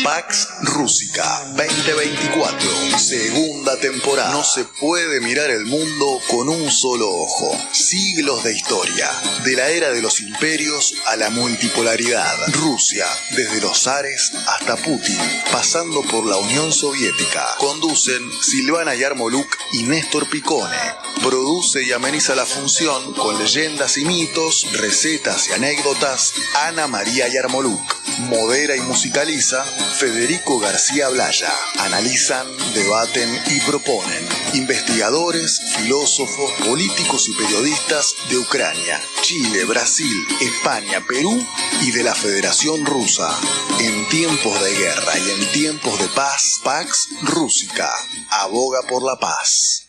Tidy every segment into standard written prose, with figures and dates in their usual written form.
Pax Rússica 2024, segunda temporada. No se puede mirar el mundo con un solo ojo. Siglos de historia, de la era de los imperios a la multipolaridad. Rusia, desde los zares hasta Putin, pasando por la Unión Soviética. Conducen Silvana Yarmolyuk y Néstor Picone. Produce y ameniza la función con leyendas y mitos, recetas y anécdotas Ana María Yarmolyuk. Modera y musicaliza Federico García Blaya. Analizan, debaten y proponen investigadores, filósofos, políticos y periodistas de Ucrania, Chile, Brasil, España, Perú y de la Federación Rusa. En tiempos de guerra y en tiempos de paz, Pax Rússica aboga por la paz.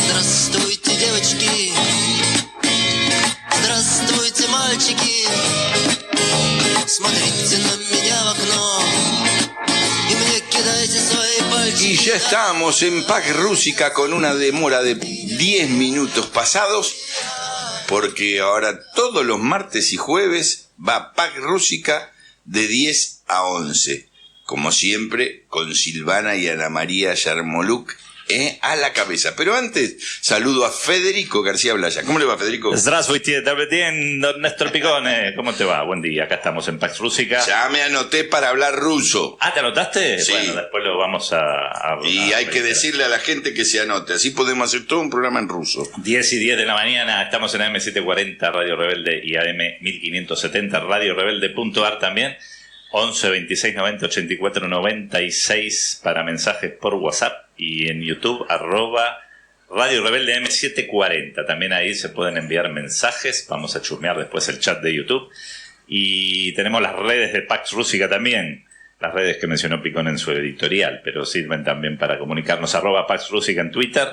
Здравствуйте, девочки. Здравствуйте, мальчики. Смотрите на меня в окно y me кидайте свои пальчики. Y ya estamos en Pax Rússica con una demora de 10 minutos pasados, porque ahora todos los martes y jueves va Pax Rússica de 10 a 11. Como siempre, con Silvana y Ana María Yarmolyuk a la cabeza. Pero antes, saludo a Federico García Blaya. ¿Cómo le va, Federico? Здравствуйте, добрый день, don Néstor Picone. ¿Cómo te va? Buen día, acá estamos en Pax Rússica. Ya me anoté para hablar ruso. Ah, ¿te anotaste? Sí. Bueno, después lo vamos a Y hay que decirle a la gente que se anote. Así podemos hacer todo un programa en ruso. 10 y 10 de la mañana, estamos en AM740, Radio Rebelde, y AM1570, Radio Rebelde.ar también. 11 26 90 84 96 para mensajes por WhatsApp, y en YouTube Radio Rebelde M740. También ahí se pueden enviar mensajes. Vamos a chusmear después el chat de YouTube. Y tenemos las redes de Pax Rússica también, las redes que mencionó Picón en su editorial, pero sirven también para comunicarnos. @Pax Rússica en Twitter,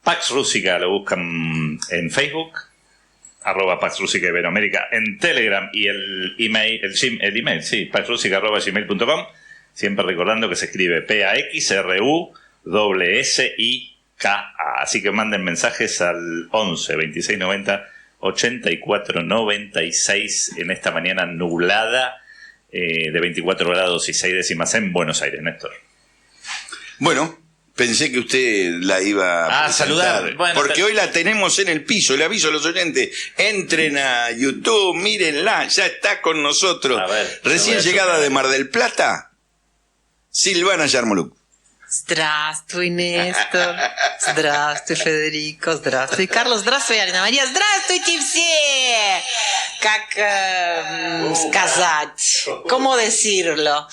Pax Rússica lo buscan en Facebook, @Pax Rússica Iberoamérica en Telegram, y el email, sí, paxrússica@gmail.com. Siempre recordando que se escribe PAXRUSSIKA. Así que manden mensajes al 11 26 90 84 96 en esta mañana nublada de 24 grados y 6 décimas en Buenos Aires, Néstor. Bueno, pensé que usted la iba a presentar, saludar. Bueno, porque hoy la tenemos en el piso. Le aviso a los oyentes, entren a YouTube, mírenla, ya está con nosotros. A ver, recién llegada de Mar del Plata, Silvana Yarmolyuk. Здравствуй, Нестор. Здравствуй, Федерико. Здравствуй, Carlos. Здравствуй, Ana María. Здравствуйте все. Как сказать? ¿Cómo decirlo?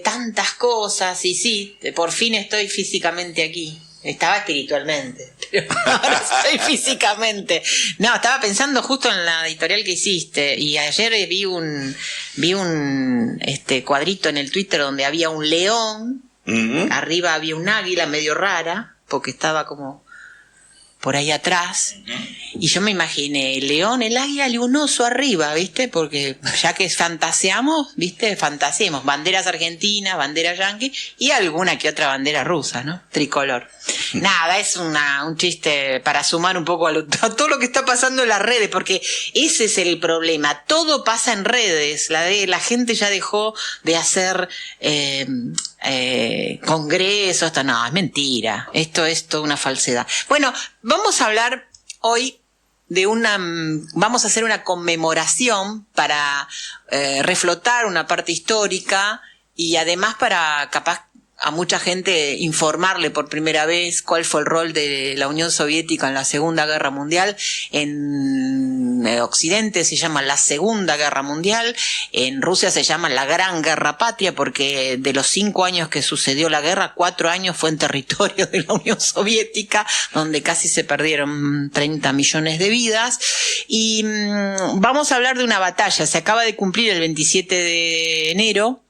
Tantas cosas, y sí, por fin estoy físicamente aquí. Estaba espiritualmente, pero ahora estoy físicamente. No, estaba pensando justo en la editorial que hiciste, y ayer vi un cuadrito en el Twitter donde había un león. Arriba había un águila medio rara, porque estaba como por ahí atrás, y yo me imaginé el león, el águila y un oso arriba, ¿viste? Porque ya que fantaseamos, ¿viste? Fantasiemos, banderas argentinas, banderas yanqui y alguna que otra bandera rusa, ¿no? Tricolor. Nada, es un chiste para sumar un poco a todo lo que está pasando en las redes, porque ese es el problema. Todo pasa en redes. La gente ya dejó de hacer congresos. No, es mentira. Esto es toda una falsedad. Bueno, vamos a hablar hoy vamos a hacer una conmemoración para reflotar una parte histórica, y además para capaz a mucha gente informarle por primera vez cuál fue el rol de la Unión Soviética en la Segunda Guerra Mundial. En Occidente se llama la Segunda Guerra Mundial, en Rusia se llama la Gran Guerra Patria, porque de los 5 años que sucedió la guerra, 4 años fue en territorio de la Unión Soviética, donde casi se perdieron 30 millones de vidas. Y vamos a hablar de una batalla. Se acaba de cumplir el 27 de enero,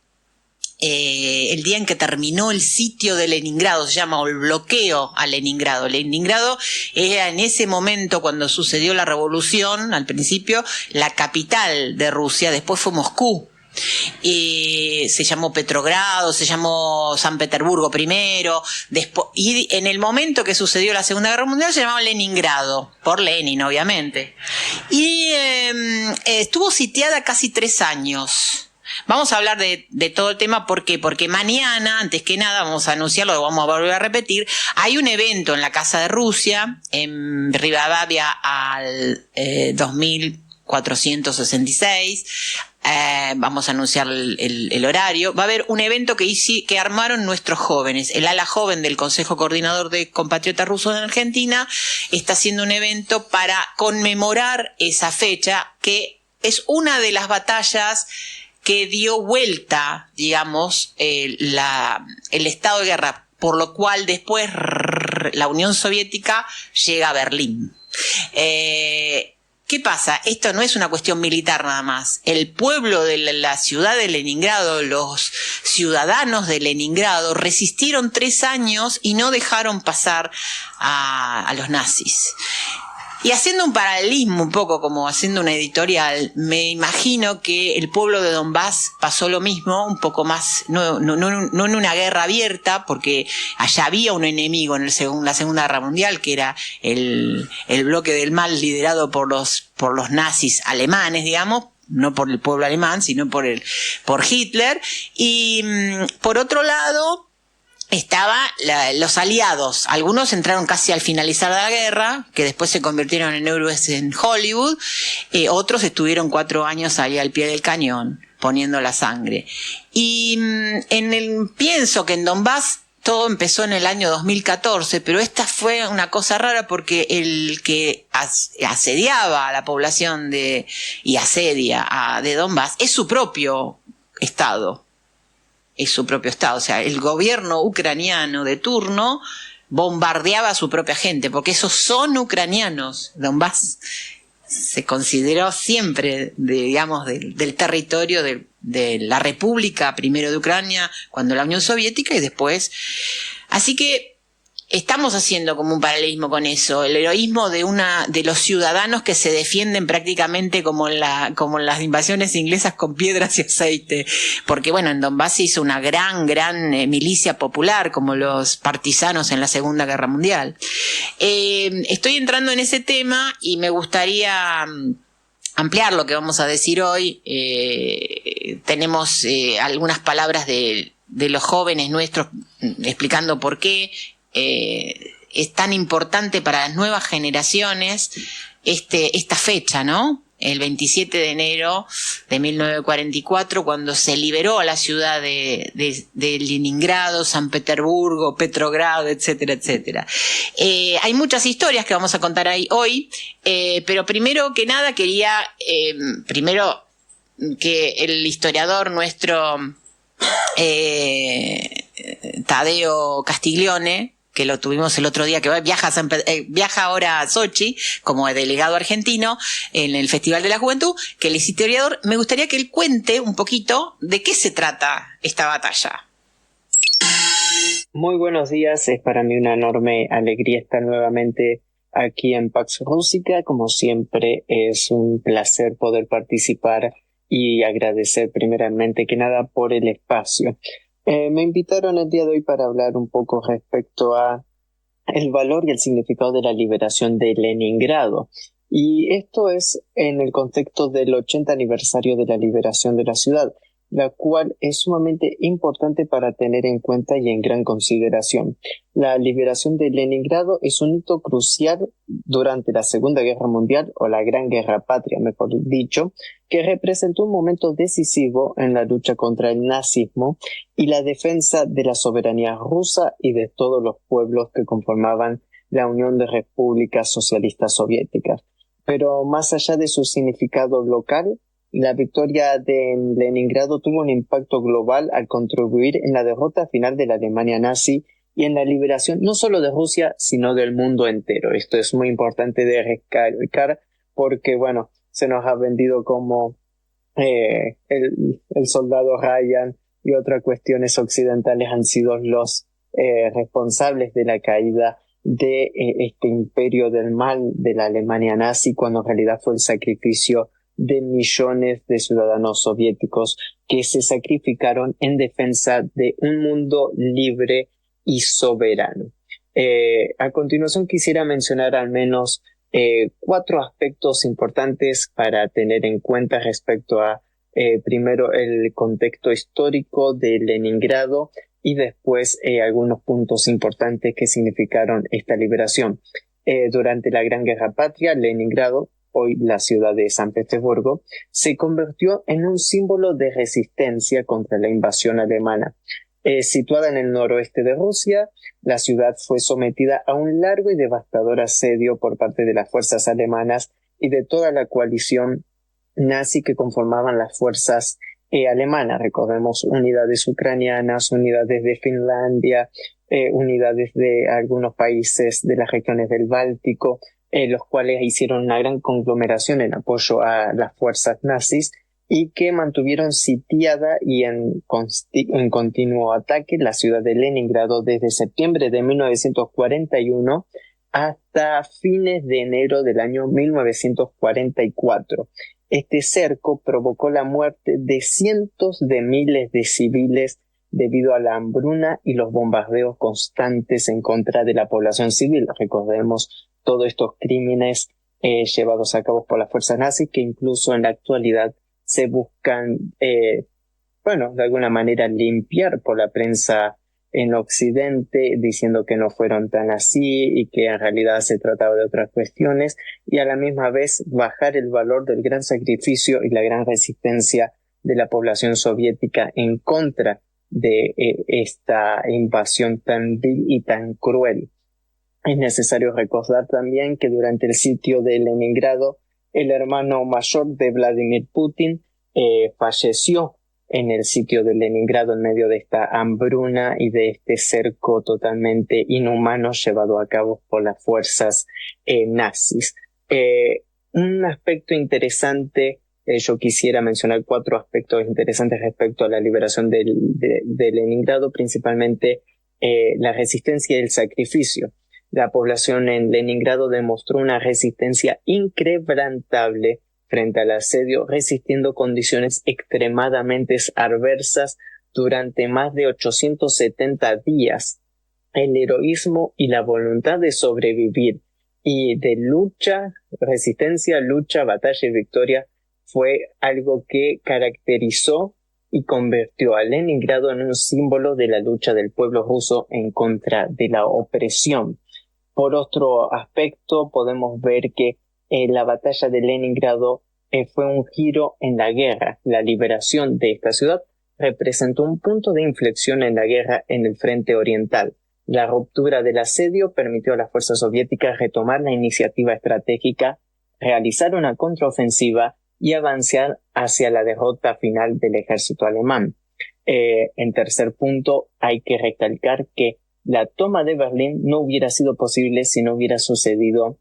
el día en que terminó el sitio de Leningrado, se llama, o el bloqueo a Leningrado. Leningrado era en ese momento, cuando sucedió la revolución, al principio, la capital de Rusia. Después fue Moscú, Y se llamó Petrogrado, se llamó San Petersburgo primero, y en el momento que sucedió la Segunda Guerra Mundial se llamaba Leningrado, por Lenin obviamente. Y estuvo sitiada casi 3 años. Vamos a hablar de todo el tema, ¿por qué? Porque mañana, antes que nada, vamos a anunciarlo, lo vamos a volver a repetir, hay un evento en la Casa de Rusia, en Rivadavia al 2466, vamos a anunciar el horario. Va a haber un evento que armaron nuestros jóvenes. El ala joven del Consejo Coordinador de Compatriotas Rusos en Argentina está haciendo un evento para conmemorar esa fecha, que es una de las batallas que dio vuelta, digamos, el estado de guerra, por lo cual después la Unión Soviética llega a Berlín. ¿Qué pasa? Esto no es una cuestión militar nada más. El pueblo de la ciudad de Leningrado, los ciudadanos de Leningrado, resistieron 3 años y no dejaron pasar a los nazis. Y haciendo un paralelismo, un poco como haciendo una editorial, me imagino que el pueblo de Donbass pasó lo mismo, un poco más, no en una guerra abierta, porque allá había un enemigo en la Segunda Guerra Mundial, que era el bloque del mal liderado por los nazis alemanes, digamos, no por el pueblo alemán, sino por Hitler. Y por otro lado estaban los aliados. Algunos entraron casi al finalizar la guerra, que después se convirtieron en héroes en Hollywood. Otros estuvieron 4 años ahí al pie del cañón, poniendo la sangre. Y pienso que en Donbass todo empezó en el año 2014, pero esta fue una cosa rara porque el que asediaba a la población y asedia de Donbass es su propio estado. O sea, el gobierno ucraniano de turno bombardeaba a su propia gente, porque esos son ucranianos. Donbass se consideró siempre, del territorio de la República, primero de Ucrania, cuando la Unión Soviética, y después. Así que estamos haciendo como un paralelismo con eso, el heroísmo de los ciudadanos que se defienden prácticamente como en las invasiones inglesas con piedras y aceite, porque bueno, en Donbass se hizo una gran milicia popular, como los partisanos en la Segunda Guerra Mundial. Estoy entrando en ese tema y me gustaría ampliar lo que vamos a decir hoy. Tenemos algunas palabras de los jóvenes nuestros explicando por qué es tan importante para las nuevas generaciones esta fecha, ¿no? El 27 de enero de 1944, cuando se liberó a la ciudad de Leningrado, San Petersburgo, Petrogrado, etcétera, etcétera. Hay muchas historias que vamos a contar ahí hoy, pero primero que nada quería, que el historiador nuestro Tadeo Castiglione, que lo tuvimos el otro día, que viaja ahora a Sochi como delegado argentino en el Festival de la Juventud, que el historiador, me gustaría que él cuente un poquito de qué se trata esta batalla. Muy buenos días, es para mí una enorme alegría estar nuevamente aquí en Pax Rusica. Como siempre, es un placer poder participar y agradecer primeramente que nada por el espacio. Me invitaron el día de hoy para hablar un poco respecto a el valor y el significado de la liberación de Leningrado. Y esto es en el contexto del 80 aniversario de la liberación de la ciudad, la cual es sumamente importante para tener en cuenta y en gran consideración. La liberación de Leningrado es un hito crucial durante la Segunda Guerra Mundial, o la Gran Guerra Patria, mejor dicho, que representó un momento decisivo en la lucha contra el nazismo y la defensa de la soberanía rusa y de todos los pueblos que conformaban la Unión de Repúblicas Socialistas Soviéticas. Pero más allá de su significado local, la victoria de Leningrado tuvo un impacto global al contribuir en la derrota final de la Alemania nazi y en la liberación no solo de Rusia, sino del mundo entero. Esto es muy importante de recalcar porque, bueno, se nos ha vendido como el soldado Ryan y otras cuestiones occidentales han sido los responsables de la caída de este imperio del mal de la Alemania nazi, cuando en realidad fue el sacrificio de millones de ciudadanos soviéticos que se sacrificaron en defensa de un mundo libre y soberano. A continuación quisiera mencionar al menos 4 aspectos importantes para tener en cuenta respecto a primero el contexto histórico de Leningrado y después algunos puntos importantes que significaron esta liberación. Durante la Gran Guerra Patria, Leningrado, hoy la ciudad de San Petersburgo, se convirtió en un símbolo de resistencia contra la invasión alemana. Situada en el noroeste de Rusia, la ciudad fue sometida a un largo y devastador asedio por parte de las fuerzas alemanas y de toda la coalición nazi que conformaban las fuerzas alemanas. Recordemos unidades ucranianas, unidades de Finlandia, unidades de algunos países de las regiones del Báltico, los cuales hicieron una gran conglomeración en apoyo a las fuerzas nazis y que mantuvieron sitiada y en continuo ataque la ciudad de Leningrado desde septiembre de 1941 hasta fines de enero del año 1944. Este cerco provocó la muerte de cientos de miles de civiles debido a la hambruna y los bombardeos constantes en contra de la población civil. Recordemos todos estos crímenes llevados a cabo por las fuerzas nazis que incluso en la actualidad se buscan, de alguna manera limpiar por la prensa en Occidente, diciendo que no fueron tan así y que en realidad se trataba de otras cuestiones, y a la misma vez bajar el valor del gran sacrificio y la gran resistencia de la población soviética en contra de esta invasión tan vil y tan cruel. Es necesario recordar también que durante el sitio de Leningrado, el hermano mayor de Vladimir Putin falleció en el sitio de Leningrado en medio de esta hambruna y de este cerco totalmente inhumano llevado a cabo por las fuerzas nazis. Un aspecto interesante, yo quisiera mencionar 4 aspectos interesantes respecto a la liberación de Leningrado, principalmente la resistencia y el sacrificio. La población en Leningrado demostró una resistencia inquebrantable frente al asedio, resistiendo condiciones extremadamente adversas durante más de 870 días. El heroísmo y la voluntad de sobrevivir y de lucha, resistencia, lucha, batalla y victoria fue algo que caracterizó y convirtió a Leningrado en un símbolo de la lucha del pueblo ruso en contra de la opresión. Por otro aspecto, podemos ver que la batalla de Leningrado fue un giro en la guerra. La liberación de esta ciudad representó un punto de inflexión en la guerra en el frente oriental. La ruptura del asedio permitió a las fuerzas soviéticas retomar la iniciativa estratégica, realizar una contraofensiva y avanzar hacia la derrota final del ejército alemán. En tercer punto, hay que recalcar que la toma de Berlín no hubiera sido posible si no hubiera sucedido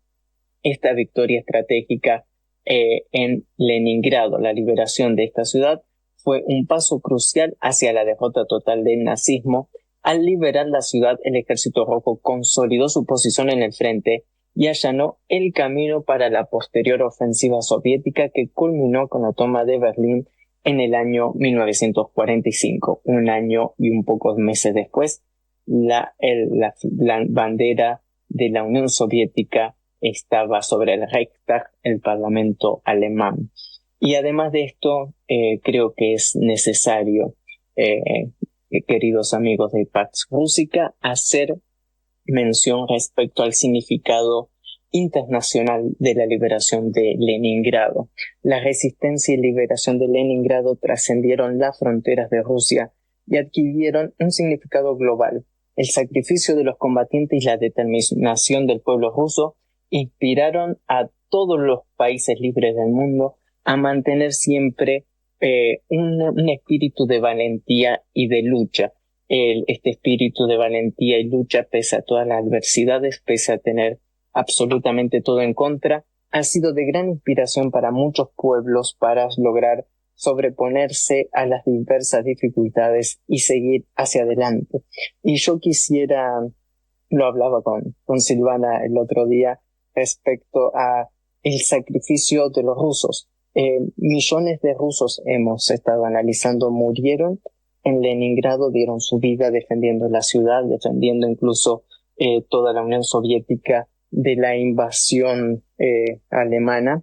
esta victoria estratégica en Leningrado. La liberación de esta ciudad fue un paso crucial hacia la derrota total del nazismo. Al liberar la ciudad, el Ejército Rojo consolidó su posición en el frente y allanó el camino para la posterior ofensiva soviética que culminó con la toma de Berlín en el año 1945. Un año y un pocos meses después, la bandera de la Unión Soviética estaba sobre el Reichstag, el parlamento alemán. Y además de esto, creo que es necesario, queridos amigos de Pax Rústica, hacer mención respecto al significado internacional de la liberación de Leningrado. La resistencia y liberación de Leningrado trascendieron las fronteras de Rusia y adquirieron un significado global. El sacrificio de los combatientes y la determinación del pueblo ruso inspiraron a todos los países libres del mundo a mantener siempre un espíritu de valentía y de lucha. Este espíritu de valentía y lucha, pese a todas las adversidades, pese a tener absolutamente todo en contra, ha sido de gran inspiración para muchos pueblos para lograr sobreponerse a las diversas dificultades y seguir hacia adelante. Y yo quisiera, lo hablaba con Silvana el otro día, respecto a el sacrificio de los rusos. millones de rusos, hemos estado analizando, murieron en Leningrado, dieron su vida defendiendo la ciudad, defendiendo incluso toda la Unión Soviética de la invasión alemana.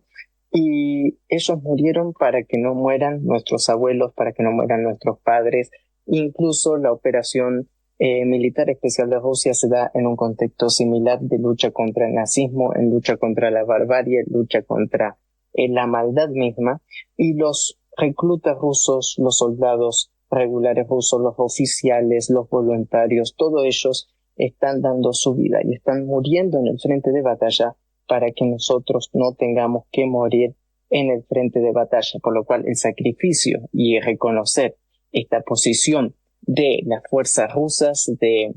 Y ellos murieron para que no mueran nuestros abuelos, para que no mueran nuestros padres. Incluso la operación militar especial de Rusia se da en un contexto similar de lucha contra el nazismo, en lucha contra la barbarie, lucha contra la maldad misma. Y los reclutas rusos, los soldados regulares rusos, los oficiales, los voluntarios, todos ellos están dando su vida y están muriendo en el frente de batalla para que nosotros no tengamos que morir en el frente de batalla, por lo cual el sacrificio y reconocer esta posición de las fuerzas rusas, de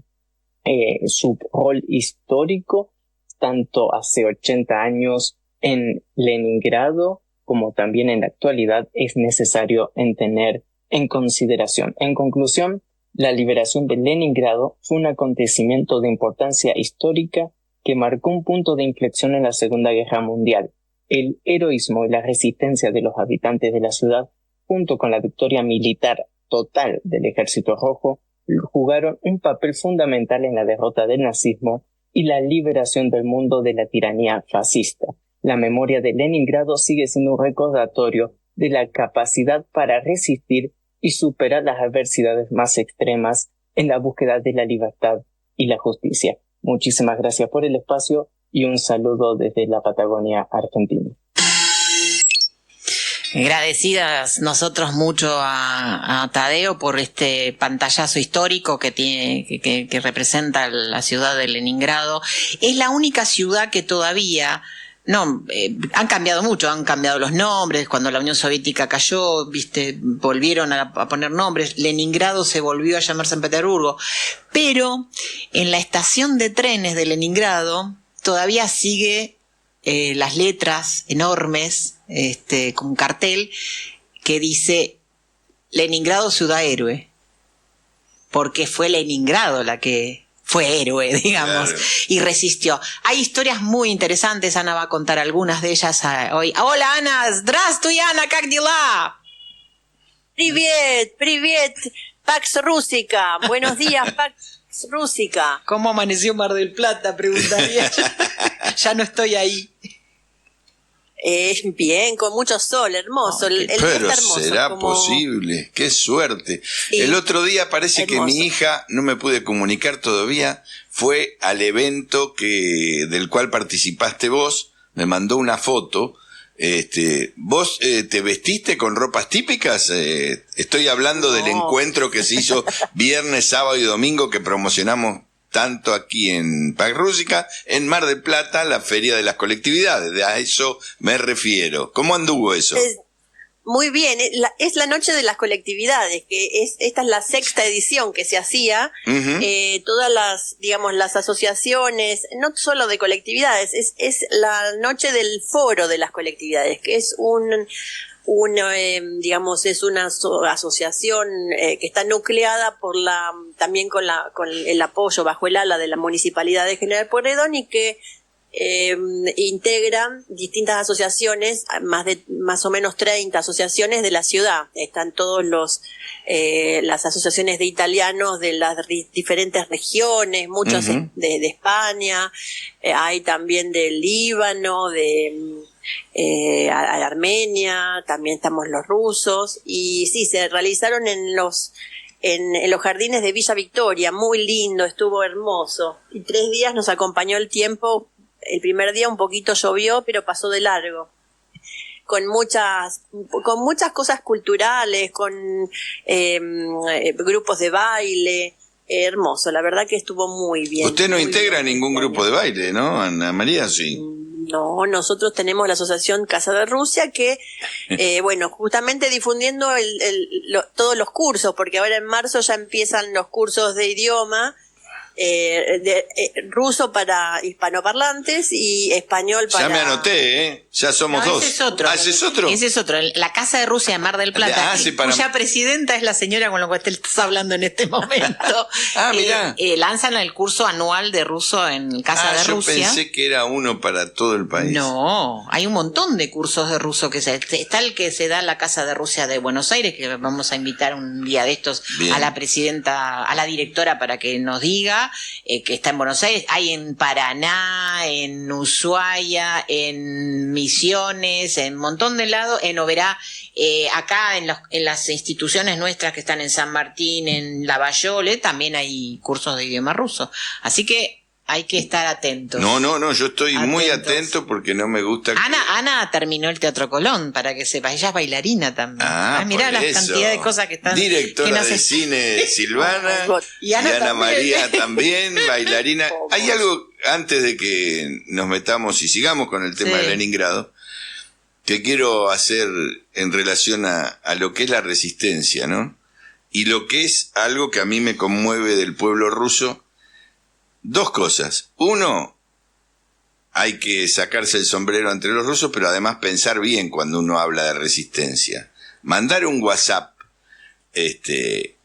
su rol histórico, tanto hace 80 años en Leningrado como también en la actualidad, es necesario tener en consideración. En conclusión, la liberación de Leningrado fue un acontecimiento de importancia histórica que marcó un punto de inflexión en la Segunda Guerra Mundial. El heroísmo y la resistencia de los habitantes de la ciudad, junto con la victoria militar total del Ejército Rojo, jugaron un papel fundamental en la derrota del nazismo y la liberación del mundo de la tiranía fascista. La memoria de Leningrado sigue siendo un recordatorio de la capacidad para resistir y superar las adversidades más extremas en la búsqueda de la libertad y la justicia. Muchísimas gracias por el espacio y un saludo desde la Patagonia Argentina. Agradecidas nosotros mucho a Tadeo por este pantallazo histórico que tiene, que representa la ciudad de Leningrado. Es la única ciudad que todavía han cambiado mucho, han cambiado los nombres. Cuando la Unión Soviética cayó, volvieron a poner nombres. Leningrado se volvió a llamar San Petersburgo. Pero en la estación de trenes de Leningrado todavía sigue las letras enormes, con un cartel que dice Leningrado ciudad héroe. Porque fue Leningrado la que fue héroe, digamos, claro, y resistió. Hay historias muy interesantes, Ana va a contar algunas de ellas hoy. Hola, Ana, здравствуй, Ana, как дела? Привет, Pax Rusica, buenos días, Pax Rusica. ¿Cómo amaneció Mar del Plata? Preguntaría. Ya no estoy ahí. Bien, con mucho sol, hermoso. El día pero está hermoso, será posible, qué suerte. Sí, el otro día parece hermoso. Que mi hija, no me pude comunicar todavía, fue al evento del cual participaste vos, me mandó una foto. ¿Vos te vestiste con ropas típicas? Estoy hablando del encuentro que se hizo viernes, sábado y domingo que promocionamos tanto aquí en Pax Rusica, en Mar del Plata, la Feria de las Colectividades, a eso me refiero. ¿Cómo anduvo eso? Muy bien, es la noche de las colectividades, esta es la 6ª edición que se hacía. Todas las asociaciones, no solo de colectividades, es la noche del foro de las colectividades, que es es una asociación que está nucleada también con el apoyo bajo el ala de la Municipalidad de General Pueyrredón y que integran distintas asociaciones, más o menos 30 asociaciones de la ciudad. Están todos las asociaciones de italianos de las diferentes regiones, muchas de España, hay también del Líbano, de Armenia, también estamos los rusos, y sí, se realizaron en los jardines de Villa Victoria, muy lindo, estuvo hermoso, y 3 días nos acompañó el tiempo. El primer día un poquito llovió, pero pasó de largo, con muchas cosas culturales, con grupos de baile, hermoso, la verdad que estuvo muy bien. Usted no integra ningún grupo de baile, ¿no, Ana María? Sí. No, nosotros tenemos la asociación Casa de Rusia que, justamente difundiendo todos los cursos, porque ahora en marzo ya empiezan los cursos de idioma ruso para hispanoparlantes y español para... Ya me anoté, ¿eh? Ya somos No, dos. ese es otro. ¿Ah, ese es otro? Ese es otro. La Casa de Rusia de Mar del Plata, Sí, para... cuya presidenta es la señora con la cual te estás hablando en este momento. Mirá. Lanzan el curso anual de ruso en Casa de yo Rusia. pensé que era uno para todo el país. No, hay un montón de cursos de ruso está el que se da en la Casa de Rusia de Buenos Aires, que vamos a invitar un día de estos Bien. a la presidenta, a la directora para que nos diga, que está en Buenos Aires. Hay en Paraná, en Ushuaia, en Misiones, en un montón de lados, en Oberá, acá en las instituciones nuestras que están en San Martín, en Lavallole, también hay cursos de idioma ruso. Así que hay que estar atentos. No, yo estoy muy atento porque no me gusta... Ana terminó el Teatro Colón, para que sepas, ella es bailarina también. Mirá por la eso. cantidad de cosas que están... Directora que de cine Silvana, y Ana también. María también, bailarina. Hay algo, antes de que nos metamos y sigamos con el tema de Leningrado, que quiero hacer en relación a lo que es la resistencia, ¿no? Y lo que es algo que a mí me conmueve del pueblo ruso. Dos cosas. Uno, hay que sacarse el sombrero ante los rusos, pero además pensar bien cuando uno habla de resistencia. Mandar un WhatsApp,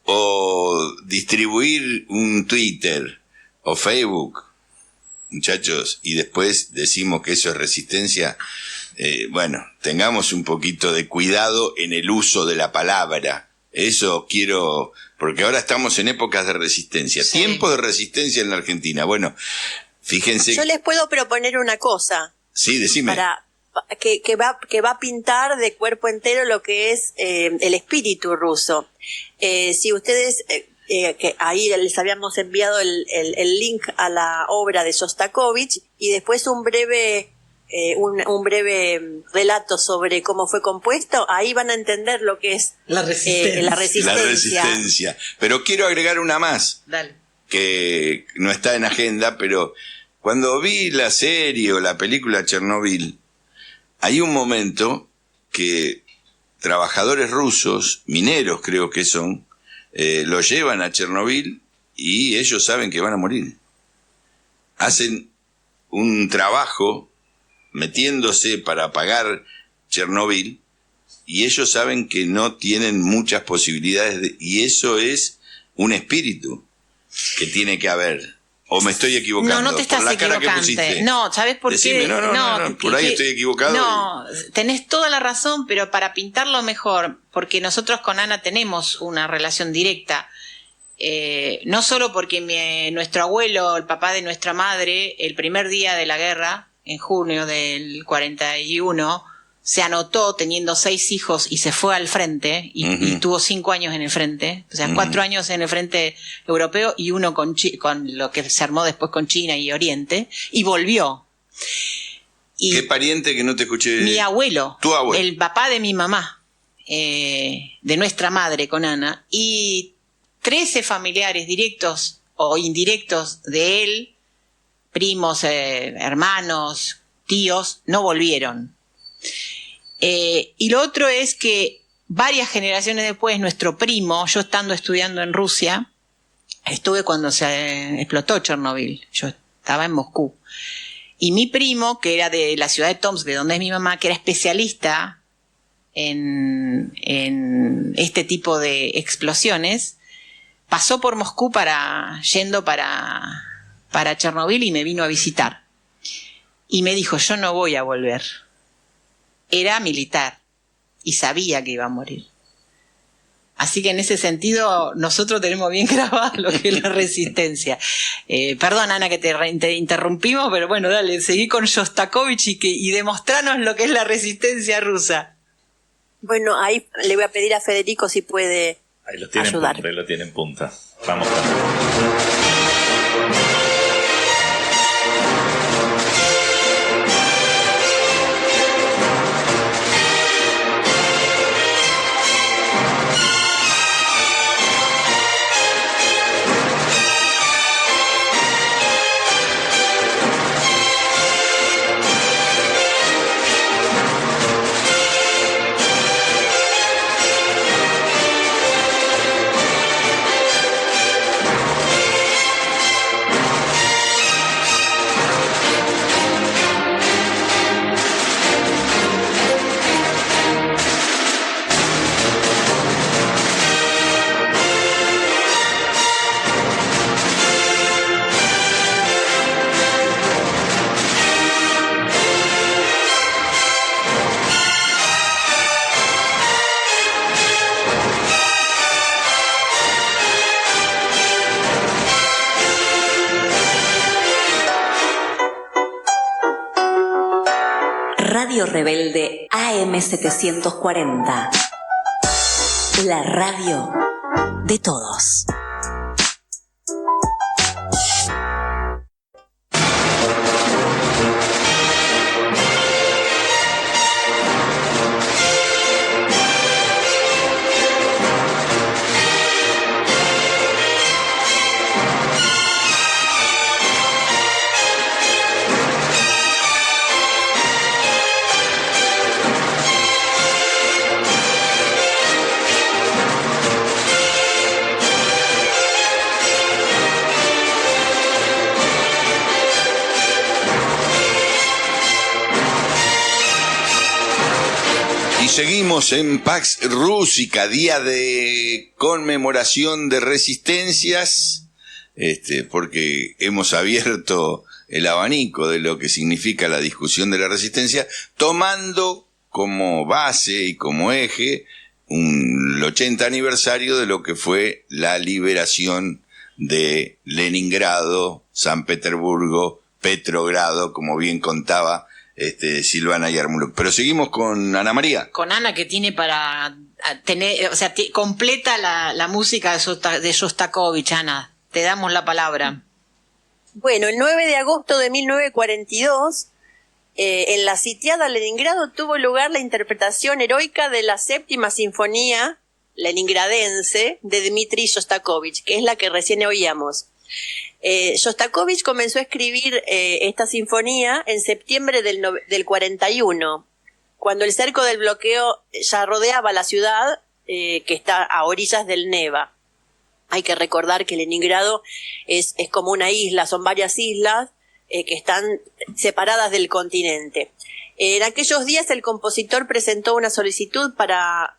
o distribuir un Twitter o Facebook, muchachos, y después decimos que eso es resistencia. Bueno, tengamos un poquito de cuidado en el uso de la palabra. Eso quiero, porque ahora estamos en épocas de resistencia, tiempos de resistencia en la Argentina. Bueno, fíjense. Yo les puedo proponer una cosa. Sí, decime. Que va a pintar de cuerpo entero lo que es el espíritu ruso. Si ustedes, que ahí les habíamos enviado el link a la obra de Shostakovich y después un breve relato sobre cómo fue compuesto, ahí van a entender lo que es la resistencia. La resistencia. Pero quiero agregar una más. Dale. Que no está en agenda, pero cuando vi la serie o la película Chernobyl, hay un momento que trabajadores rusos, mineros creo que son, lo llevan a Chernobyl y ellos saben que van a morir. Hacen un trabajo metiéndose para apagar Chernobyl y ellos saben que no tienen muchas posibilidades y eso es un espíritu que tiene que haber. ¿O me estoy equivocando? No te estás por la cara que equivocando. pusiste. No, ¿sabes por Decime, qué? No, por ahí estoy equivocado. No, tenés toda la razón, pero para pintarlo mejor, porque nosotros con Ana tenemos una relación directa, no solo porque nuestro abuelo, el papá de nuestra madre, el primer día de la guerra, en junio del 41, se anotó teniendo 6 hijos y se fue al frente y tuvo 5 años en el frente, o sea, 4 años en el frente europeo y 1 con lo que se armó después con China y Oriente, y volvió. Y ¿qué pariente que no te escuché? mi abuelo, tu abuelo, el papá de mi mamá, de nuestra madre con Ana, y 13 familiares directos o indirectos de él, primos, hermanos, tíos, no volvieron. Y lo otro es que varias generaciones después, nuestro primo, yo estando estudiando en Rusia, estuve cuando se explotó Chernobyl, yo estaba en Moscú, y mi primo, que era de la ciudad de Tomsk, de donde es mi mamá, que era especialista en este tipo de explosiones, pasó por Moscú yendo para Chernobyl y me vino a visitar. Y me dijo, yo no voy a volver. Era militar y sabía que iba a morir. Así que en ese sentido nosotros tenemos bien grabado lo que es la resistencia. Perdón, Ana, que te interrumpimos, pero bueno, dale, seguí con Shostakovich y demostranos lo que es la resistencia rusa. Bueno, ahí le voy a pedir a Federico si puede ahí lo tiene ayudar. Ahí lo tiene en punta. Vamos. Radio Rebelde AM740. La radio de todos. Seguimos en Pax Rússica, día de conmemoración de resistencias, porque hemos abierto el abanico de lo que significa la discusión de la resistencia, tomando como base y como eje el 80 aniversario de lo que fue la liberación de Leningrado, San Petersburgo, Petrogrado, como bien contaba Silvana Yarmuluk. Pero seguimos con Ana María. Con Ana, que tiene para tener, o sea, completa la música de Shostakovich. Ana, te damos la palabra. Bueno, el 9 de agosto de 1942, en la sitiada Leningrado tuvo lugar la interpretación heroica de la séptima sinfonía leningradense de Dmitri Shostakovich, que es la que recién oíamos. Shostakovich comenzó a escribir esta sinfonía en septiembre del 41, cuando el cerco del bloqueo ya rodeaba la ciudad, que está a orillas del Neva. Hay que recordar que Leningrado es como una isla, son varias islas que están separadas del continente. En aquellos días el compositor presentó una solicitud para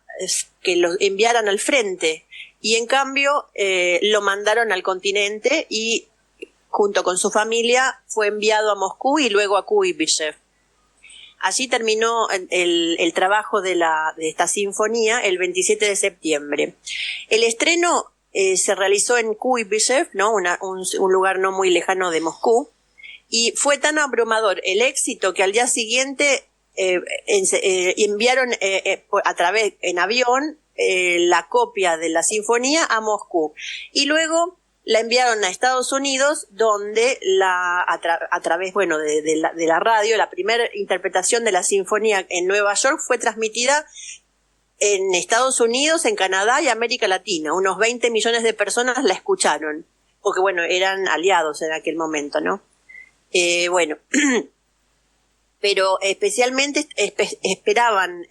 que lo enviaran al frente, y en cambio lo mandaron al continente y junto con su familia fue enviado a Moscú y luego a Kuibyshev. Allí terminó el trabajo de esta sinfonía el 27 de septiembre. El estreno se realizó en Kuibyshev, ¿no? un lugar no muy lejano de Moscú, y fue tan abrumador el éxito que al día siguiente enviaron en avión la copia de la sinfonía a Moscú, y luego la enviaron a Estados Unidos, donde a través de la radio, la primera interpretación de la sinfonía en Nueva York fue transmitida en Estados Unidos, en Canadá y América Latina. Unos 20 millones de personas la escucharon, porque eran aliados en aquel momento, ¿no? Pero especialmente esperaban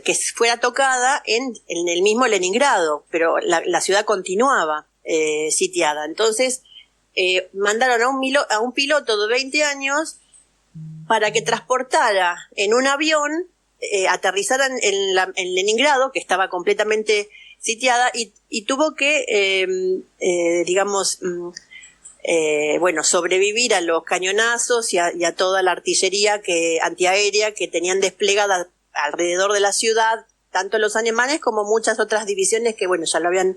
que fuera tocada en el mismo Leningrado, pero la ciudad continuaba sitiada. Entonces mandaron a un piloto de 20 años para que transportara en un avión, aterrizaran en Leningrado, que estaba completamente sitiada, y tuvo que sobrevivir a los cañonazos y a toda la artillería antiaérea que tenían desplegada alrededor de la ciudad, tanto los alemanes como muchas otras divisiones que, ya lo habían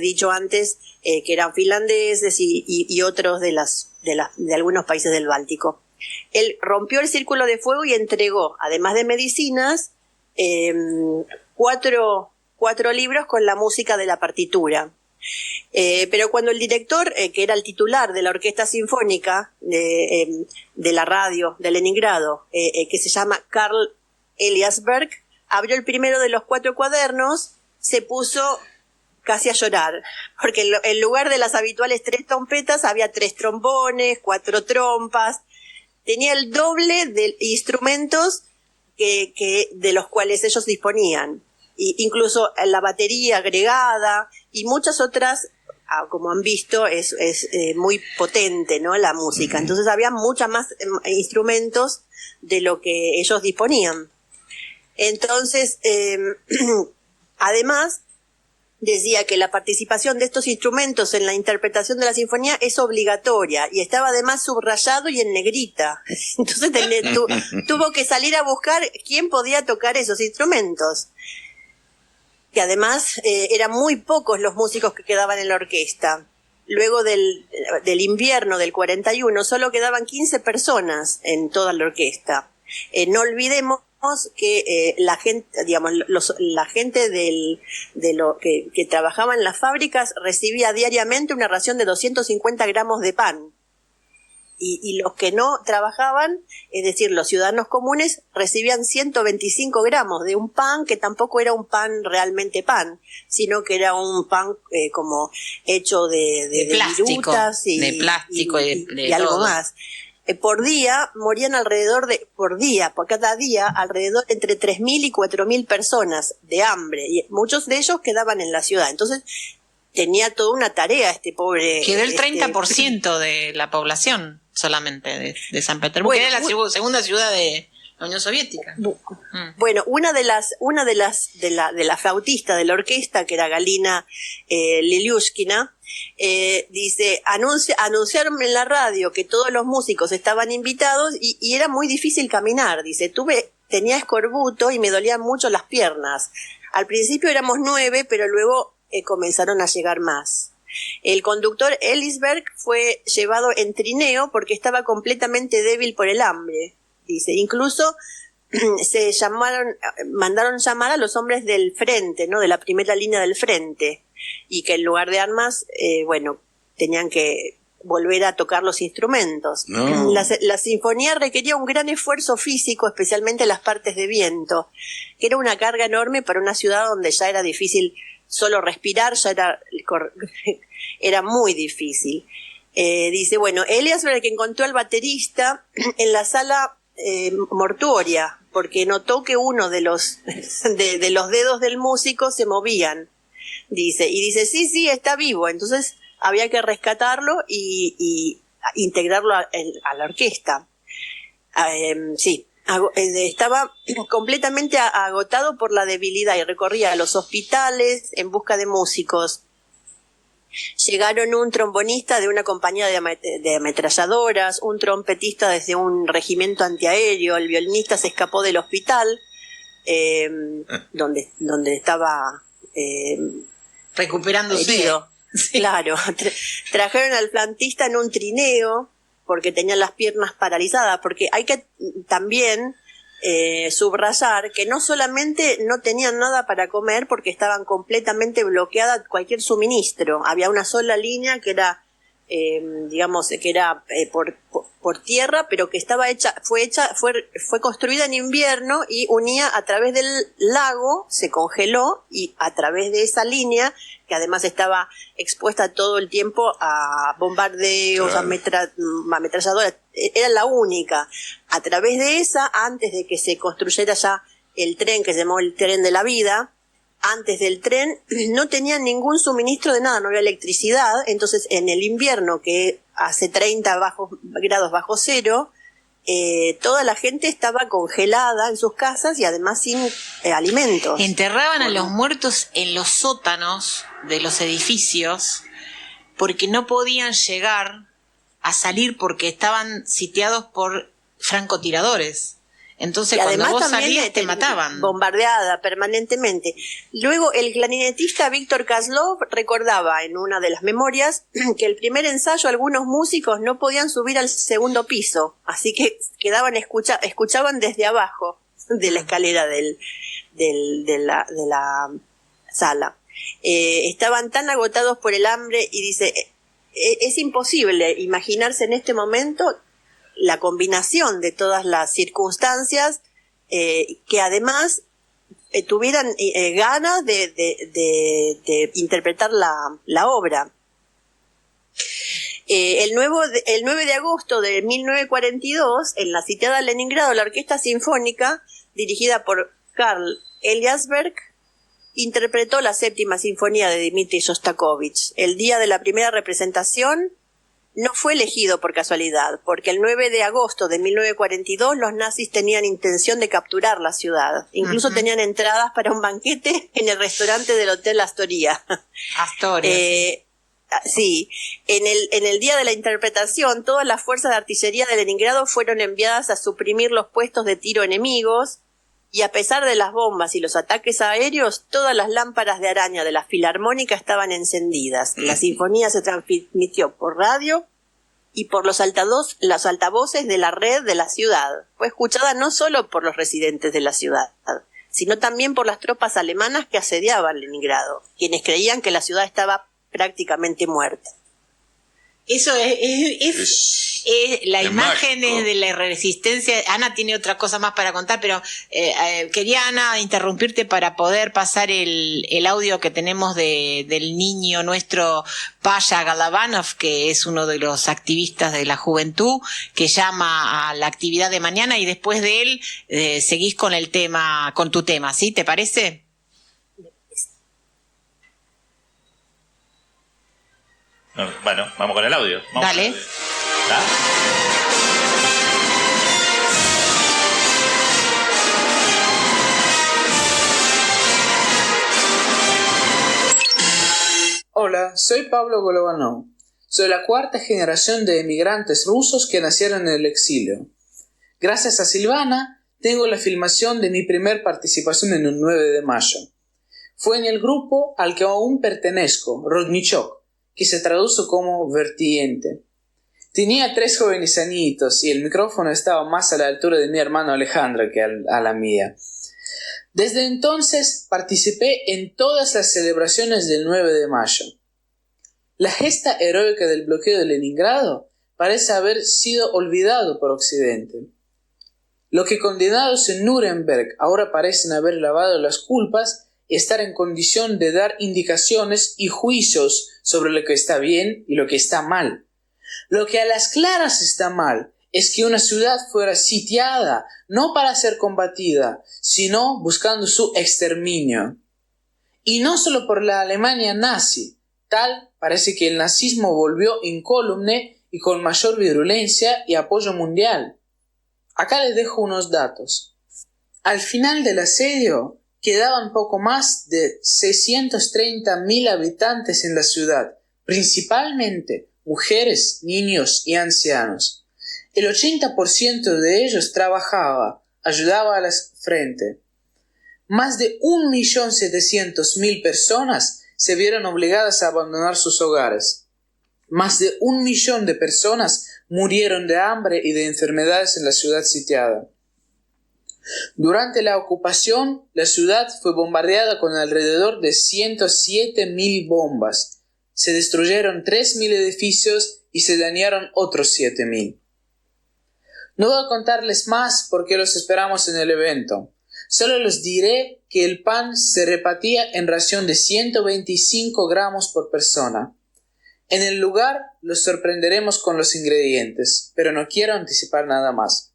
dicho antes, que eran finlandeses y otros de algunos países del Báltico. Él rompió el círculo de fuego y entregó, además de medicinas, 4 libros con la música de la partitura. Pero cuando el director, que era el titular de la Orquesta Sinfónica de la radio de Leningrado, que se llama Karl Eliasberg, abrió el primero de los 4 cuadernos, se puso casi a llorar, porque en lugar de las habituales 3 trompetas había 3 trombones, 4 trompas, tenía el doble de instrumentos que de los cuales ellos disponían. Incluso la batería agregada y muchas otras, como han visto, es muy potente, ¿no? La música. Entonces había muchas más instrumentos de lo que ellos disponían. Entonces, además, decía que la participación de estos instrumentos en la interpretación de la sinfonía es obligatoria, y estaba además subrayado y en negrita. Entonces tuvo que salir a buscar quién podía tocar esos instrumentos, que además eran muy pocos los músicos que quedaban en la orquesta. luego del invierno del 41, solo quedaban 15 personas en toda la orquesta. No olvidemos que la gente, digamos, la gente que trabajaba en las fábricas recibía diariamente una ración de 250 gramos de pan. Y los que no trabajaban, es decir, los ciudadanos comunes, recibían 125 gramos de un pan que tampoco era un pan realmente pan, sino que era un pan como hecho de plástico, virutas de plástico y algo todo. más. Por día morían por cada día, alrededor entre 3.000 y 4.000 personas de hambre, y muchos de ellos quedaban en la ciudad. Entonces, tenía toda una tarea este pobre... Quedó el 30% de la población solamente de San Petersburgo, Bueno, que era la segunda ciudad de la Unión Soviética. Bueno, una de la flautista de la orquesta, que era Galina Liliushkina, dice, anunciaron en la radio que todos los músicos estaban invitados y era muy difícil caminar. Dice, tenía escorbuto y me dolían mucho las piernas. Al principio éramos 9, pero luego comenzaron a llegar más. El conductor Ellisberg fue llevado en trineo porque estaba completamente débil por el hambre. Dice, incluso mandaron llamar a los hombres del frente, ¿no? De la primera línea del frente, y que en lugar de armas, tenían que volver a tocar los instrumentos. No. La sinfonía requería un gran esfuerzo físico, especialmente las partes de viento, que era una carga enorme para una ciudad donde ya era difícil solo respirar, era muy difícil. Dice, Eliasberg encontró al baterista en la sala mortuoria, porque notó que uno de los dedos del músico se movían. Dice, sí, está vivo. Entonces había que rescatarlo y integrarlo a la orquesta. Estaba completamente agotado por la debilidad y recorría los hospitales en busca de músicos. Llegaron un trombonista de una compañía de ametralladoras, un trompetista desde un regimiento antiaéreo, el violinista se escapó del hospital donde estaba recuperándose. Herido. Sí. Claro, trajeron al flautista en un trineo porque tenían las piernas paralizadas, porque hay que también subrayar que no solamente no tenían nada para comer porque estaban completamente bloqueada cualquier suministro. Había una sola línea que era por tierra, pero que fue construida en invierno y unía a través del lago, se congeló, y a través de esa línea, que además estaba expuesta todo el tiempo a bombardeos, claro, ametralladoras, era la única. A través de esa, antes de que se construyera ya el tren, que se llamó el tren de la vida, antes del tren no tenían ningún suministro de nada, no había electricidad. Entonces en el invierno, que hace 30 grados bajo cero, toda la gente estaba congelada en sus casas y además sin alimentos. Enterraban a los muertos en los sótanos de los edificios porque no podían llegar a salir porque estaban sitiados por francotiradores. Entonces cuando vos salías te mataban. Bombardeada permanentemente. Luego el clarinetista Víctor Kozlov recordaba en una de las memorias que el primer ensayo algunos músicos no podían subir al segundo piso, así que escuchaban desde abajo de la escalera de la sala. Estaban tan agotados por el hambre, y dice, es imposible imaginarse en este momento la combinación de todas las circunstancias, que además tuvieran ganas de interpretar la obra. El 9 de agosto de 1942, en la sitiada Leningrado, la Orquesta Sinfónica, dirigida por Karl Eliasberg, interpretó la séptima sinfonía de Dmitri Shostakovich. El día de la primera representación no fue elegido por casualidad, porque el 9 de agosto de 1942 los nazis tenían intención de capturar la ciudad. Incluso tenían entradas para un banquete en el restaurante del Hotel Astoria. Astoria. Sí, en el día de la interpretación, todas las fuerzas de artillería de Leningrado fueron enviadas a suprimir los puestos de tiro enemigos, y a pesar de las bombas y los ataques aéreos, todas las lámparas de araña de la Filarmónica estaban encendidas. La sinfonía se transmitió por radio y por los altavoces de la red de la ciudad. Fue escuchada no solo por los residentes de la ciudad, sino también por las tropas alemanas que asediaban Leningrado, quienes creían que la ciudad estaba prácticamente muerta. Eso es la imagen es de la resistencia. Ana tiene otra cosa más para contar, pero quería, Ana, interrumpirte para poder pasar el audio que tenemos del niño nuestro Pasha Galavanov, que es uno de los activistas de la juventud, que llama a la actividad de mañana, y después de él seguís con el tema, con tu tema, ¿sí? ¿Te parece? Bueno, vamos con el audio. Dale. Hola, soy Pablo Golovanov. Soy la cuarta generación de emigrantes rusos que nacieron en el exilio. Gracias a Silvana, tengo la filmación de mi primer participación en el 9 de mayo. Fue en el grupo al que aún pertenezco, Rodnichok, que se traduce como vertiente. Tenía 3 jóvenes añitos y el micrófono estaba más a la altura de mi hermano Alejandro que a la mía. Desde entonces participé en todas las celebraciones del 9 de mayo. La gesta heroica del bloqueo de Leningrado parece haber sido olvidado por Occidente. Los que condenados en Nuremberg ahora parecen haber lavado las culpas y estar en condición de dar indicaciones y juicios sobre lo que está bien y lo que está mal. Lo que a las claras está mal es que una ciudad fuera sitiada, no para ser combatida, sino buscando su exterminio. Y no solo por la Alemania nazi, tal parece que el nazismo volvió incólume y con mayor virulencia y apoyo mundial. Acá les dejo unos datos. Al final del asedio, quedaban poco más de 630.000 habitantes en la ciudad, principalmente mujeres, niños y ancianos. El 80% de ellos trabajaba, ayudaba a la frente. Más de 1.700.000 personas se vieron obligadas a abandonar sus hogares. Más de 1 millón de personas murieron de hambre y de enfermedades en la ciudad sitiada. Durante la ocupación, la ciudad fue bombardeada con alrededor de 107.000 bombas. Se destruyeron 3.000 edificios y se dañaron otros 7.000. No voy a contarles más porque los esperamos en el evento. Solo les diré que el pan se repartía en ración de 125 gramos por persona. En el lugar los sorprenderemos con los ingredientes, pero no quiero anticipar nada más.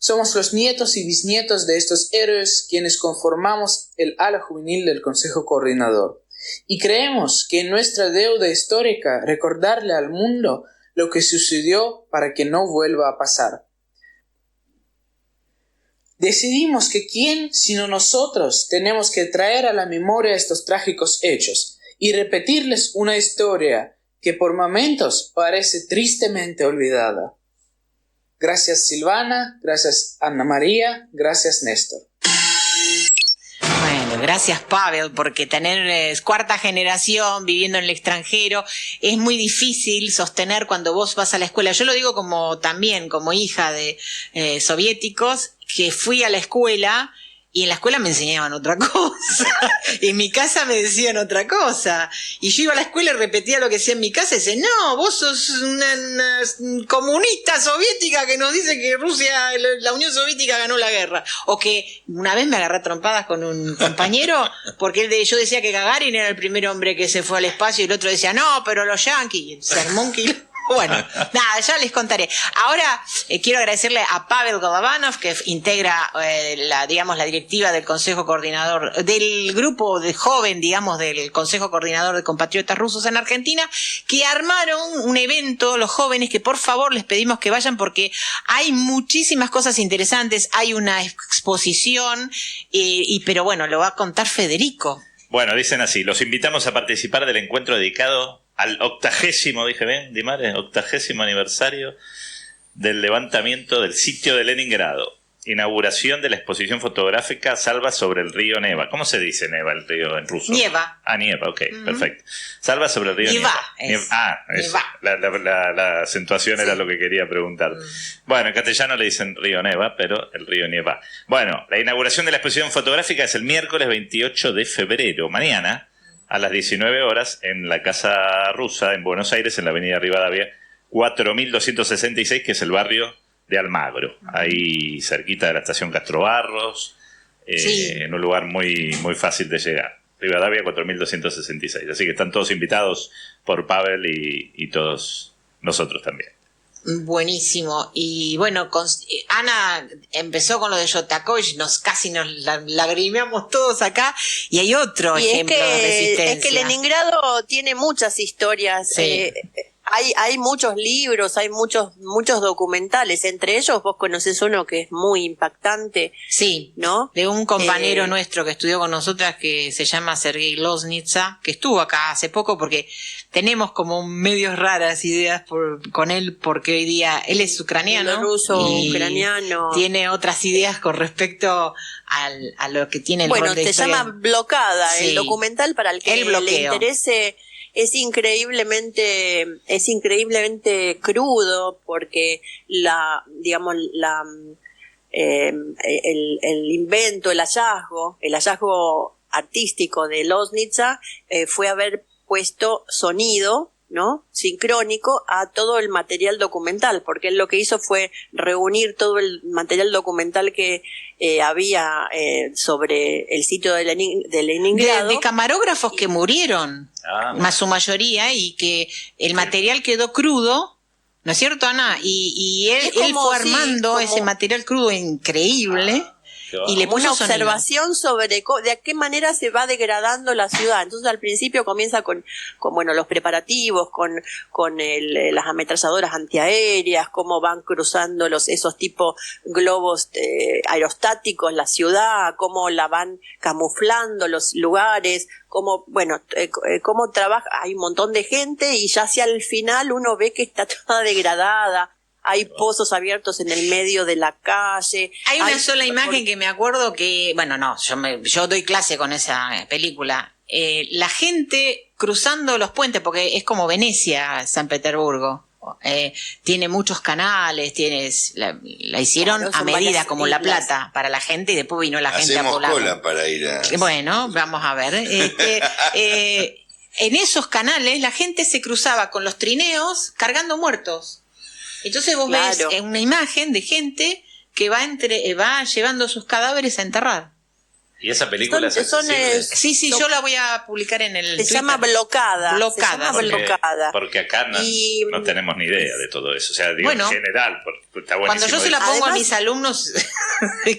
Somos los nietos y bisnietos de estos héroes quienes conformamos el ala juvenil del Consejo Coordinador. Y creemos que en nuestra deuda histórica recordarle al mundo lo que sucedió para que no vuelva a pasar. Decidimos que quién, sino nosotros, tenemos que traer a la memoria estos trágicos hechos y repetirles una historia que por momentos parece tristemente olvidada. Gracias Silvana, gracias Ana María, gracias Néstor. Bueno, gracias Pavel, porque tener cuarta generación viviendo en el extranjero es muy difícil sostener cuando vos vas a la escuela. Yo lo digo también como hija de soviéticos, que fui a la escuela y en la escuela me enseñaban otra cosa. En mi casa me decían otra cosa. Y yo iba a la escuela y repetía lo que decía en mi casa y decía, no, vos sos una comunista soviética que nos dice que Rusia, la Unión Soviética ganó la guerra. O que una vez me agarré a trompadas con un compañero porque yo decía que Gagarin era el primer hombre que se fue al espacio y el otro decía, no, pero los yanquis, sermón que... Bueno, nada, ya les contaré. Ahora quiero agradecerle a Pavel Golovanov, que integra la directiva del Consejo Coordinador, del grupo de joven, del Consejo Coordinador de Compatriotas Rusos en Argentina, que armaron un evento, los jóvenes, que por favor les pedimos que vayan porque hay muchísimas cosas interesantes, hay una exposición, pero bueno, lo va a contar Federico. Bueno, dicen así, los invitamos a participar del encuentro dedicado al 80º, dije bien, Dimare, 80º aniversario del levantamiento del sitio de Leningrado. inauguración de la exposición fotográfica Salva sobre el río Neva. ¿Cómo se dice Neva, el río en ruso? Nieva. Ah, Nieva, ok, perfecto. Salva sobre el río Nieva. Eso. La acentuación era lo que quería preguntar. Bueno, en castellano le dicen río Neva, pero el río Nieva. Bueno, la inauguración de la exposición fotográfica es el miércoles 28 de febrero, mañana, a las 19 horas, en la Casa Rusa, en Buenos Aires, en la avenida Rivadavia, 4266, que es el barrio de Almagro, ahí cerquita de la estación Castro Barros, en un lugar muy, muy fácil de llegar. Rivadavia 4266. Así que están todos invitados por Pavel y todos nosotros también. Buenísimo. Y bueno, Ana empezó con lo de Shostakovich, casi nos lagrimeamos todos acá, y hay otro ejemplo de resistencia. Es que Leningrado tiene muchas historias. Sí. Hay muchos libros, hay muchos documentales. Entre ellos vos conocés uno que es muy impactante. Sí, ¿no? De un compañero nuestro que estudió con nosotras, que se llama Sergei Loznitsa, que estuvo acá hace poco, porque tenemos como medios raras ideas con él, porque hoy día él es ucraniano. Ruso, ucraniano. Tiene otras ideas con respecto a lo que tiene el rol de se historia. llama Blocada, Sí. El documental, para el que le interese. Es increíblemente crudo, porque el invento, el hallazgo artístico de Loznitsa fue haber puesto sonido, ¿no?, sincrónico a todo el material documental, porque él lo que hizo fue reunir todo el material documental que había sobre el sitio de Leningrado. De camarógrafos que murieron, más su mayoría, y que el material quedó crudo, ¿no es cierto, Ana? Y él fue armando ese material crudo increíble. Y le puso una observación sobre de qué manera se va degradando la ciudad. Entonces al principio comienza con los preparativos, con las ametralladoras antiaéreas, cómo van cruzando esos tipos globos aerostáticos la ciudad, cómo la van camuflando los lugares, cómo trabaja. Hay un montón de gente y ya hacia el final uno ve que está toda degradada. Hay pozos abiertos en el medio de la calle. Hay una sola imagen que me acuerdo que, yo doy clase con esa película. La gente cruzando los puentes, porque es como Venecia, San Petersburgo. Tiene muchos canales, la hicieron a medida, como La Plata, para la gente, y después vino la gente a volar. Hacemos cola para ir a... Bueno, vamos a ver. En esos canales la gente se cruzaba con los trineos cargando muertos. Entonces vos ves una imagen de gente que va llevando sus cadáveres a enterrar. ¿Y esa película es accesible? Sí, yo la voy a publicar en el Twitter. Se llama Blocada. Porque acá no tenemos ni idea de todo eso. O sea, digo, en general, está buenísimo. Cuando yo se la pongo a mis alumnos,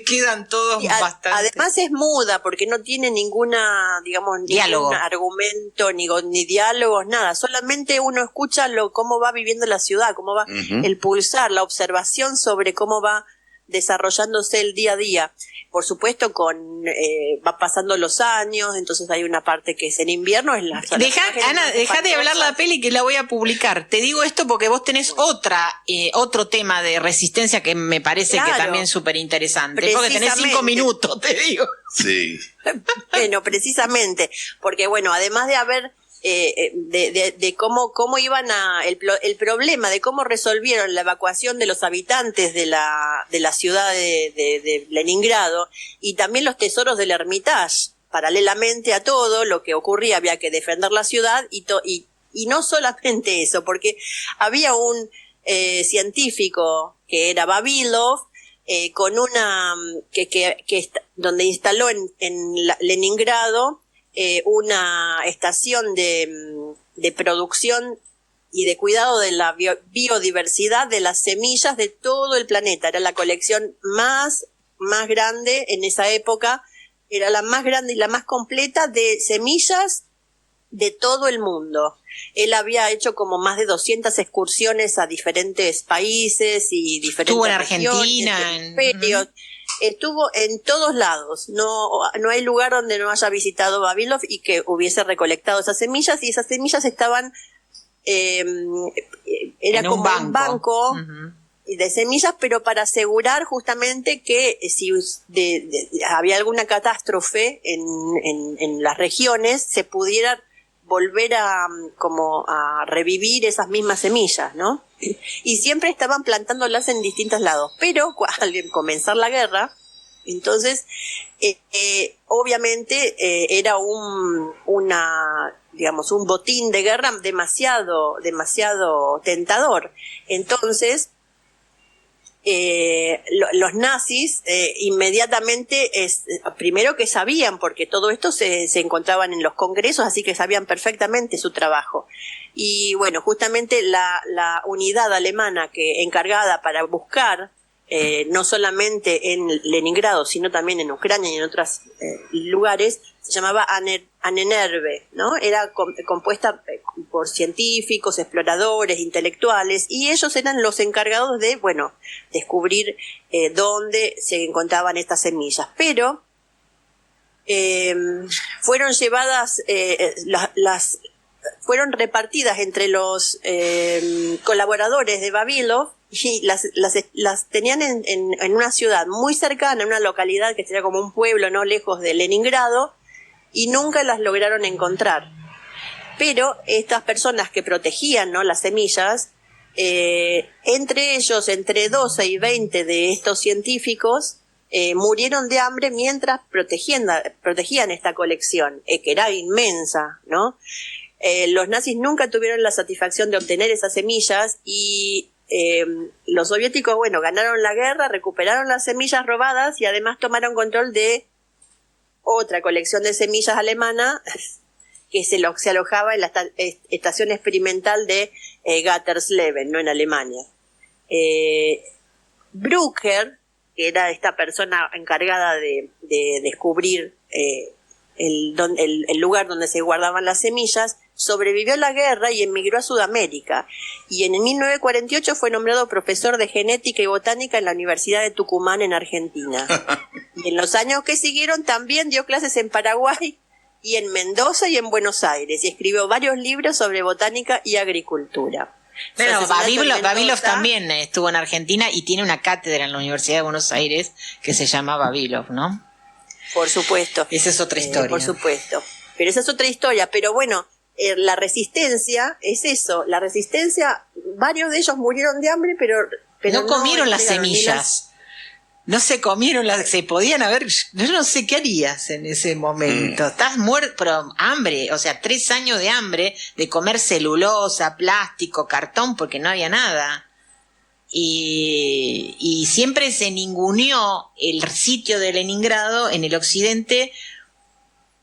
quedan todos bastante... Además es muda, porque no tiene ninguna, ningún argumento, ni diálogos, nada. Solamente uno escucha cómo va viviendo la ciudad, cómo va el pulsar, la observación sobre cómo va desarrollándose el día a día. Por supuesto, va pasando los años, entonces hay una parte que es en invierno. Ana, dejá de hablar la peli, que la voy a publicar. Te digo esto porque vos tenés otro tema de resistencia que me parece que también es súper interesante. Porque tenés 5 minutos, te digo. Sí. Bueno, precisamente, porque además de haber... de cómo iban el problema de cómo resolvieron la evacuación de los habitantes de la ciudad de Leningrado, y también los tesoros del Hermitage. Paralelamente a todo lo que ocurría, había que defender la ciudad, y no solamente eso, porque había un científico que era Vavilov, con donde instaló en Leningrado una estación de producción y de cuidado de la biodiversidad de las semillas de todo el planeta. Era la colección más grande en esa época, era la más grande y la más completa de semillas de todo el mundo. Él había hecho como más de 200 excursiones a diferentes países y diferentes Argentina, imperios. Estuvo en todos lados. No hay lugar donde no haya visitado Vavilov y que hubiese recolectado esas semillas, y esas semillas estaban era en como un banco de semillas, pero para asegurar justamente que si había alguna catástrofe en las regiones, se pudiera volver a revivir esas mismas semillas, ¿no? Y siempre estaban plantándolas en distintos lados, pero al comenzar la guerra, entonces obviamente era un botín de guerra demasiado tentador. Entonces los nazis inmediatamente, primero que sabían, porque todo esto se encontraban en los congresos, así que sabían perfectamente su trabajo. Y bueno, justamente la unidad alemana que encargada para buscar, no solamente en Leningrado, sino también en Ucrania y en otros lugares, se llamaba Ahnenerbe, ¿no? Era compuesta por científicos, exploradores, intelectuales, y ellos eran los encargados de, descubrir dónde se encontraban estas semillas. Pero fueron llevadas, fueron repartidas entre los colaboradores de Vavilov, y las tenían en una ciudad muy cercana, en una localidad que sería como un pueblo no lejos de Leningrado, y nunca las lograron encontrar. Pero estas personas que protegían, ¿no?, las semillas, entre ellos, entre 12 y 20 de estos científicos, murieron de hambre mientras protegían esta colección, que era inmensa, ¿no? Los nazis nunca tuvieron la satisfacción de obtener esas semillas, y los soviéticos, ganaron la guerra, recuperaron las semillas robadas y además tomaron control de otra colección de semillas alemana que se alojaba en la estación experimental de Gattersleben, no en Alemania. Brucker, que era esta persona encargada de descubrir el lugar donde se guardaban las semillas, sobrevivió a la guerra y emigró a Sudamérica, y en 1948 fue nombrado profesor de genética y botánica en la Universidad de Tucumán en Argentina. Y en los años que siguieron también dio clases en Paraguay y en Mendoza y en Buenos Aires, y escribió varios libros sobre botánica y agricultura. Pero Vavilov también estuvo en Argentina y tiene una cátedra en la Universidad de Buenos Aires que se llama Vavilov, ¿no? Por supuesto. Esa es otra historia. Por supuesto. Pero esa es otra historia. Pero la resistencia es eso. La resistencia, varios de ellos murieron de hambre, pero no comieron las semillas. No se comieron se podían haber, yo no sé qué harías en ese momento. Estás muerto, pero hambre, o sea, 3 años de hambre, de comer celulosa, plástico, cartón, porque no había nada. Y siempre se ninguneó el sitio de Leningrado en el occidente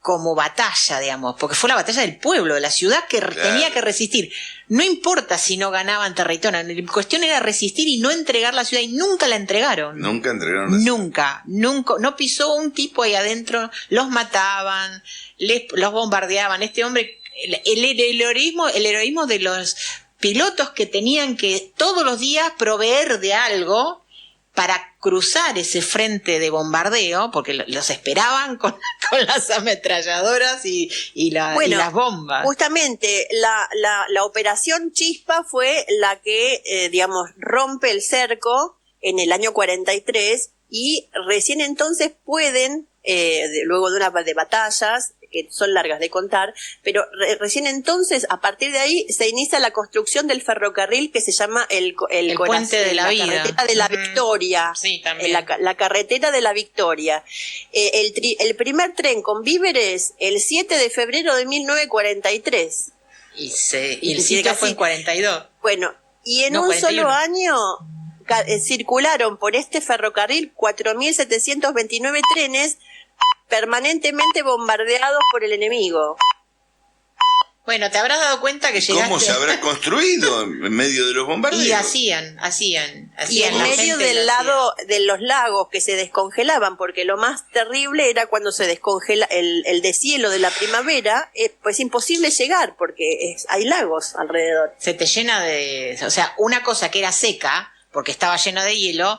como batalla, digamos, porque fue la batalla del pueblo, de la ciudad que tenía que resistir. No importa si no ganaban territorio, la cuestión era resistir y no entregar la ciudad, y nunca la entregaron. Nunca entregaron la ciudad. Nunca, no pisó un tipo ahí adentro, los mataban, los bombardeaban. Este hombre, el heroísmo de los pilotos que tenían que todos los días proveer de algo para cruzar ese frente de bombardeo, porque los esperaban con las ametralladoras y las bombas. Justamente la operación Chispa fue la que, rompe el cerco en el año 43, y recién entonces pueden, luego de batallas, que son largas de contar, pero recién entonces, a partir de ahí, se inicia la construcción del ferrocarril que se llama el Puente de la Vida. Carretera de la Victoria. Sí, también. La Carretera de la Victoria. El primer tren con víveres, el 7 de febrero de 1943. Y el sitio fue en 42. Bueno, y en un 41. Solo año circularon por este ferrocarril 4.729 trenes, permanentemente bombardeados por el enemigo. Bueno, te habrás dado cuenta que llegaste... ¿Cómo se habrá construido en medio de los bombardeos? Y hacían. Y en medio del lado de los lagos que se descongelaban, porque lo más terrible era cuando se descongela el deshielo de la primavera, pues imposible llegar, porque hay lagos alrededor. Se te llena o sea, una cosa que era seca, porque estaba lleno de hielo,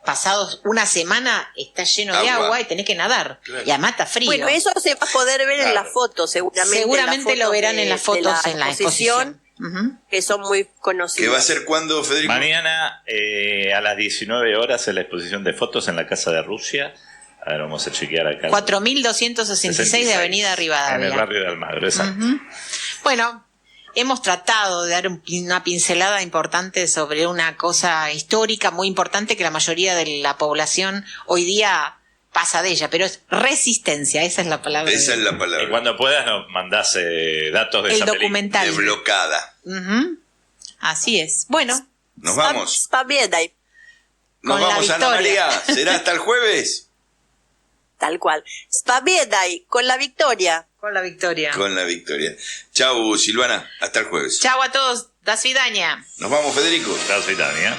pasados una semana está lleno de agua y tenés que nadar. Claro. Y además está frío. Bueno, eso se va a poder ver en la foto, seguramente. Seguramente lo verán en las fotos en la exposición. que son muy conocidos. ¿Qué va a ser cuándo, Federico? Mañana a las 19 horas en la exposición de fotos en la Casa de Rusia. A ver, vamos a chequear acá. 4266 de Avenida Rivadavia. En el barrio de Almagro, exacto. Bueno, hemos tratado de dar una pincelada importante sobre una cosa histórica muy importante que la mayoría de la población hoy día pasa de ella, pero es resistencia, esa es la palabra. Esa es la palabra. Y cuando puedas nos mandás datos de el esa documental. Desblocada. Así es. Bueno, Nos vamos. Spabiedai, Nos con la vamos, Ana victoria. María. ¿Será hasta el jueves? tal cual. Spabiedai, con la victoria. con la victoria. Con la victoria. Chau, Silvana. Hasta el jueves. Chau a todos. Da svidania. Nos vamos, Federico. Chao, soy Tania.